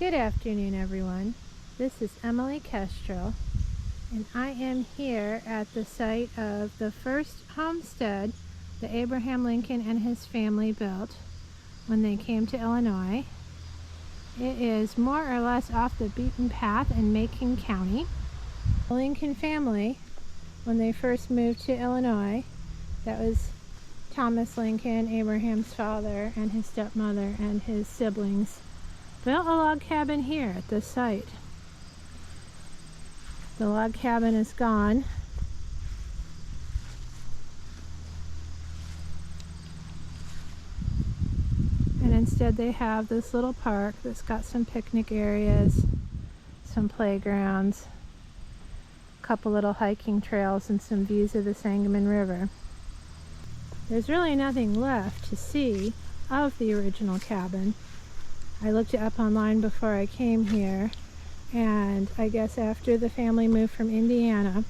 Good afternoon, everyone. This is Emily Kestrel, and I am here at the site of the first homestead that Abraham Lincoln and his family built when they came to Illinois. It is more or less off the beaten path in Macon County. The Lincoln family, when they first moved to Illinois, that was Thomas Lincoln, Abraham's father, and his stepmother and his siblings, built a log cabin here at this site. The log cabin is gone. And instead they have this little park that's got some picnic areas, some playgrounds, a couple little hiking trails, and some views of the Sangamon River. There's really nothing left to see of the original cabin. I looked it up online before I came here, and I guess after the family moved from Indiana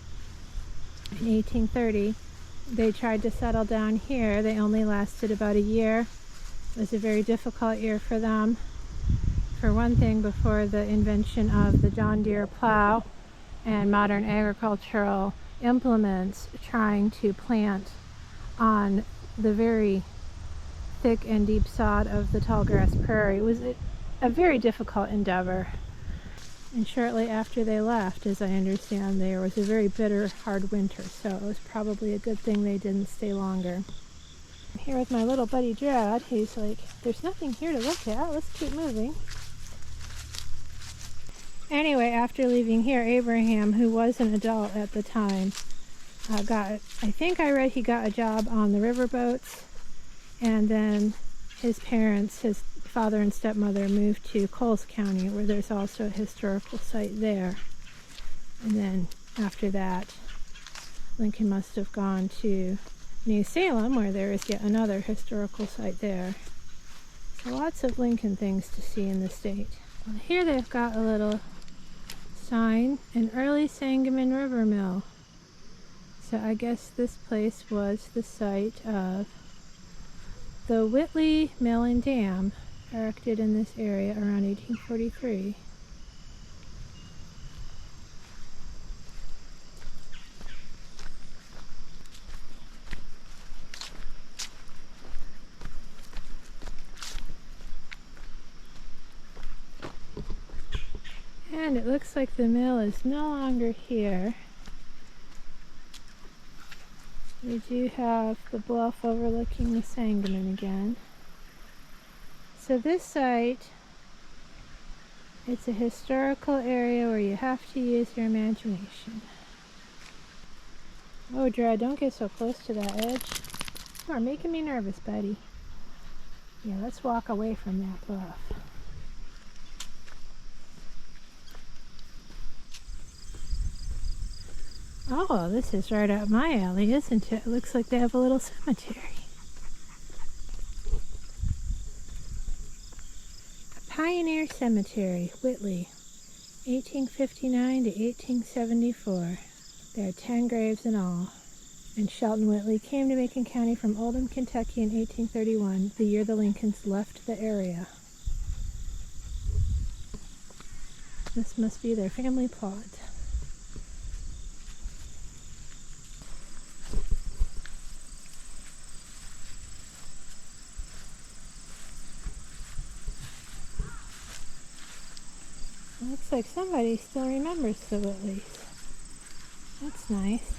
in 1830, they tried to settle down here. They only lasted about a year. It was a very difficult year for them. For one thing, before the invention of the John Deere plow and modern agricultural implements, trying to plant on the very thick and deep sod of the tall grass prairie was a very difficult endeavor. And shortly after they left, as I understand, there was a very bitter, hard winter, so it was probably a good thing they didn't stay longer. I'm here with my little buddy Dredd. He's like, there's nothing here to look at, let's keep moving. Anyway, after leaving here, Abraham, who was an adult at the time, I think I read he got a job on the riverboats. And then his parents, his father and stepmother, moved to Coles County, where there's also a historical site there. And then after that, Lincoln must have gone to New Salem, where there is yet another historical site there. So lots of Lincoln things to see in the state. Well, here they've got a little sign, an early Sangamon River mill. So I guess this place was the site of the Whitley Mill and Dam, erected in this area around 1843. And it looks like the mill is no longer here. We do have the bluff overlooking the Sangamon again. So this site, it's a historical area where you have to use your imagination. Oh, Dredd, don't get so close to that edge. You are making me nervous, buddy. Yeah, let's walk away from that bluff. Oh, this is right up my alley, isn't it? It looks like they have a little cemetery. A Pioneer Cemetery, Whitley, 1859 to 1874. There are 10 graves in all. And Shelton Whitley came to Macon County from Oldham, Kentucky in 1831, the year the Lincolns left the area. This must be their family plot. Looks like somebody still remembers the Whitleys. That's nice.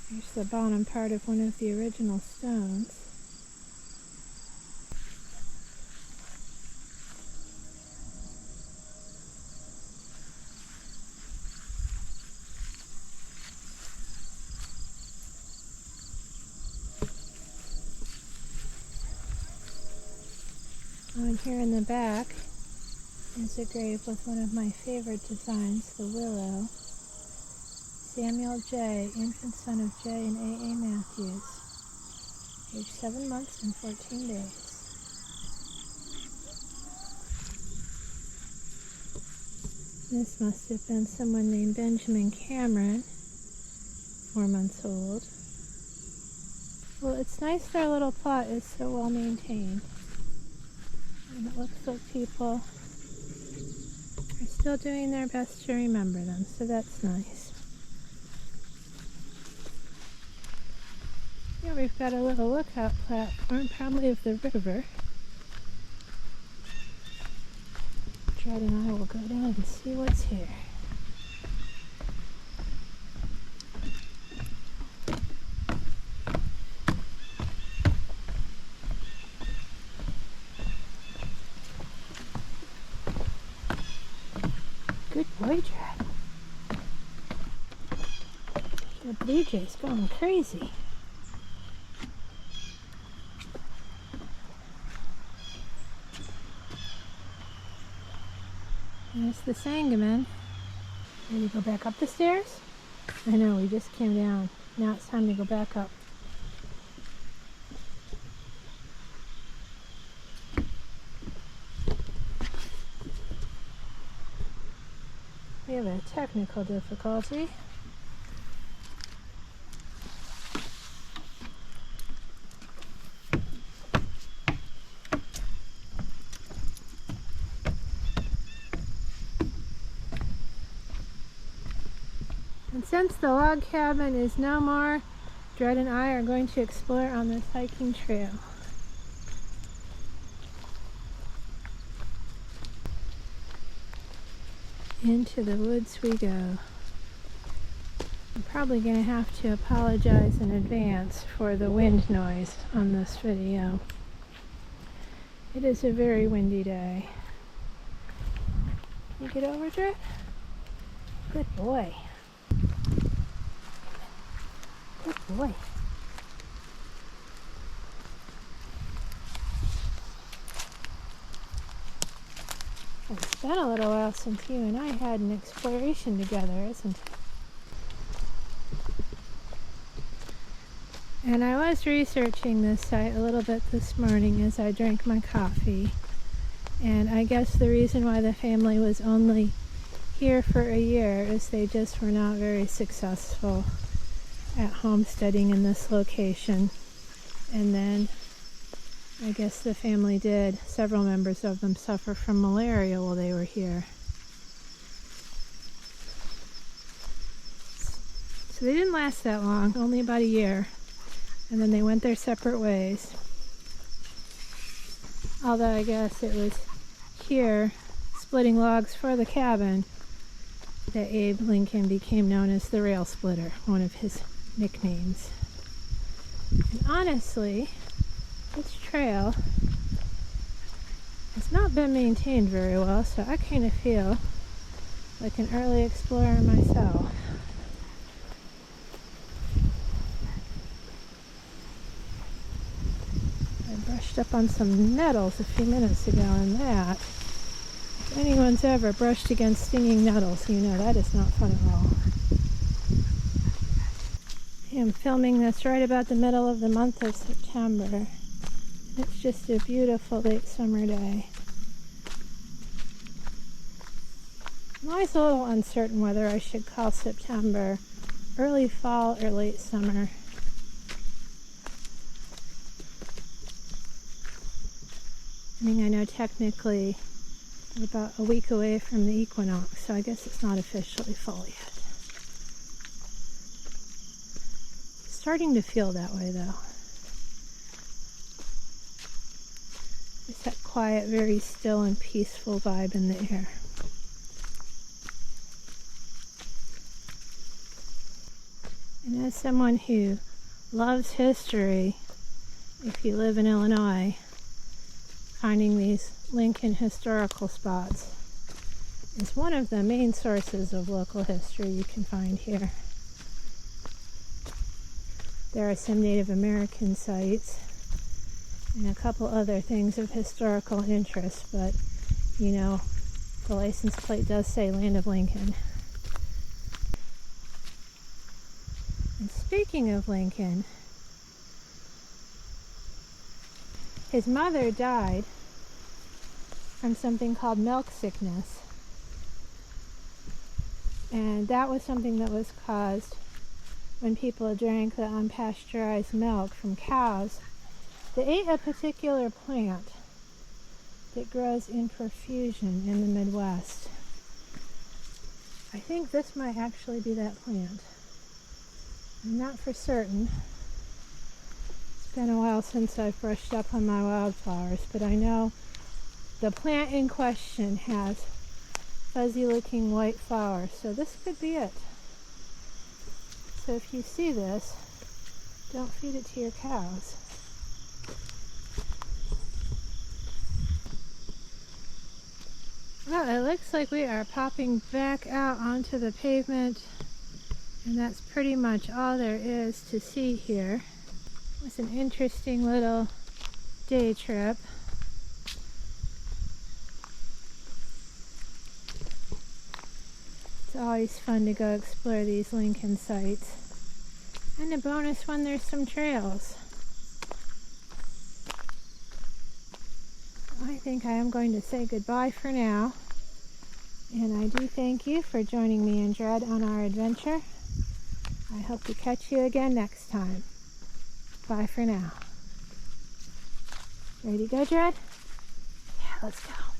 Here's the bottom part of one of the original stones. Oh, and here in the back is a grave with one of my favorite designs, the willow. Samuel J., infant son of J. and A.A. Matthews, age 7 months and 14 days. This must have been someone named Benjamin Cameron, 4 months old. Well, it's nice their little plot is so well maintained. And it looks like people are still doing their best to remember them, so that's nice. Here we've got a little lookout platform, probably of the river. Dredd and I will go down and see what's here. Good boy, Dredd. The blue jay's going crazy. There's the Sangamon. Ready to go back up the stairs? I know, we just came down. Now it's time to go back up. We have a technical difficulty. And since the log cabin is no more, Dredd and I are going to explore on this hiking trail. Into the woods we go. I'm probably going to have to apologize in advance for the wind noise on this video. It is a very windy day. Can you get over, Dredd? Good boy. Good boy. It's been a little while since you and I had an exploration together, isn't it? And I was researching this site a little bit this morning as I drank my coffee. And I guess the reason why the family was only here for a year is they just were not very successful at homesteading in this location. And then I guess the family did. Several members of them suffer from malaria while they were here. So they didn't last that long, only about a year. And then they went their separate ways. Although I guess it was here, splitting logs for the cabin, that Abe Lincoln became known as the Rail Splitter, one of his nicknames. And honestly, this trail has not been maintained very well, so I kind of feel like an early explorer myself. I brushed up on some nettles a few minutes ago, and that, if anyone's ever brushed against stinging nettles, you know that is not fun at all. I'm filming this right about the middle of the month of September. It's just a beautiful late summer day. I'm always a little uncertain whether I should call September early fall or late summer. I mean, I know technically we're about a week away from the equinox, so I guess it's not officially fall yet. Starting to feel that way though. It's that quiet, very still and peaceful vibe in the air. And as someone who loves history, if you live in Illinois, finding these Lincoln historical spots is one of the main sources of local history you can find here. There are some Native American sites and a couple other things of historical interest, but you know, the license plate does say Land of Lincoln. And speaking of Lincoln, his mother died from something called milk sickness, and that was something that was caused when people drank the unpasteurized milk from cows, they ate a particular plant that grows in profusion in the Midwest. I think this might actually be that plant. I'm not for certain. It's been a while since I've brushed up on my wildflowers, but I know the plant in question has fuzzy looking white flowers, so this could be it. So if you see this, don't feed it to your cows. Well, it looks like we are popping back out onto the pavement, and that's pretty much all there is to see here. It was an interesting little day trip. It's always fun to go explore these Lincoln sites. And a bonus when there's some trails. I think I am going to say goodbye for now. And I do thank you for joining me and Dredd on our adventure. I hope to catch you again next time. Bye for now. Ready to go, Dredd? Yeah, let's go.